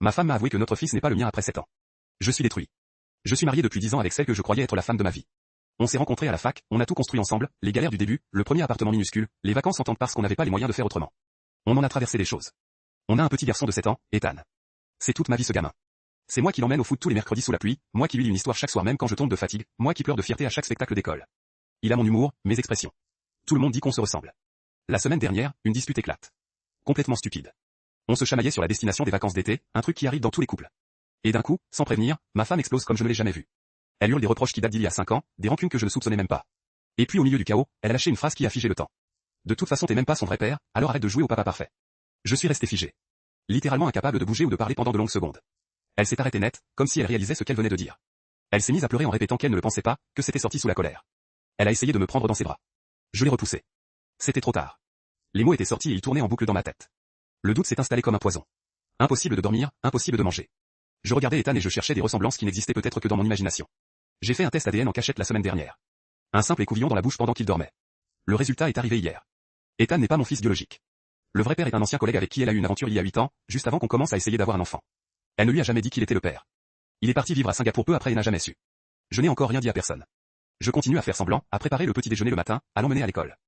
Ma femme m'a avoué que notre fils n'est pas le mien après 7 ans. Je suis détruit. Je suis marié depuis 10 ans avec celle que je croyais être la femme de ma vie. On s'est rencontrés à la fac, on a tout construit ensemble, les galères du début, le premier appartement minuscule, les vacances en temps parce qu'on n'avait pas les moyens de faire autrement. On en a traversé des choses. On a un petit garçon de 7 ans, Ethan. C'est toute ma vie ce gamin. C'est moi qui l'emmène au foot tous les mercredis sous la pluie, moi qui lui lis une histoire chaque soir même quand je tombe de fatigue, moi qui pleure de fierté à chaque spectacle d'école. Il a mon humour, mes expressions. Tout le monde dit qu'on se ressemble. La semaine dernière, une dispute éclate. Complètement stupide. On se chamaillait sur la destination des vacances d'été, un truc qui arrive dans tous les couples. Et d'un coup, sans prévenir, ma femme explose comme je ne l'ai jamais vue. Elle hurle des reproches qui datent d'il y a 5 ans, des rancunes que je ne soupçonnais même pas. Et puis au milieu du chaos, elle a lâché une phrase qui a figé le temps. De toute façon t'es même pas son vrai père, alors arrête de jouer au papa parfait. Je suis resté figé. Littéralement incapable de bouger ou de parler pendant de longues secondes. Elle s'est arrêtée net, comme si elle réalisait ce qu'elle venait de dire. Elle s'est mise à pleurer en répétant qu'elle ne le pensait pas, que c'était sorti sous la colère. Elle a essayé de me prendre dans ses bras. Je l'ai repoussé. C'était trop tard. Les mots étaient sortis et ils tournaient en boucle dans ma tête. Le doute s'est installé comme un poison. Impossible de dormir, impossible de manger. Je regardais Ethan et je cherchais des ressemblances qui n'existaient peut-être que dans mon imagination. J'ai fait un test ADN en cachette la semaine dernière. Un simple écouvillon dans la bouche pendant qu'il dormait. Le résultat est arrivé hier. Ethan n'est pas mon fils biologique. Le vrai père est un ancien collègue avec qui elle a eu une aventure il y a 8 ans, juste avant qu'on commence à essayer d'avoir un enfant. Elle ne lui a jamais dit qu'il était le père. Il est parti vivre à Singapour peu après et n'a jamais su. Je n'ai encore rien dit à personne. Je continue à faire semblant, à préparer le petit déjeuner le matin, à l'emmener à l'école.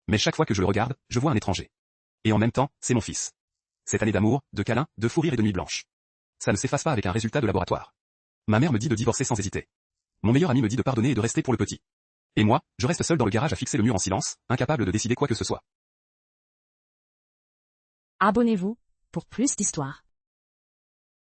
Mais chaque fois que je le regarde, je vois un étranger. Et en même temps, c'est mon fils. Cette année d'amour, de câlins, de fou rire et de nuit blanche. Ça ne s'efface pas avec un résultat de laboratoire. Ma mère me dit de divorcer sans hésiter. Mon meilleur ami me dit de pardonner et de rester pour le petit. Et moi, je reste seul dans le garage à fixer le mur en silence, incapable de décider quoi que ce soit. Abonnez-vous pour plus d'histoires.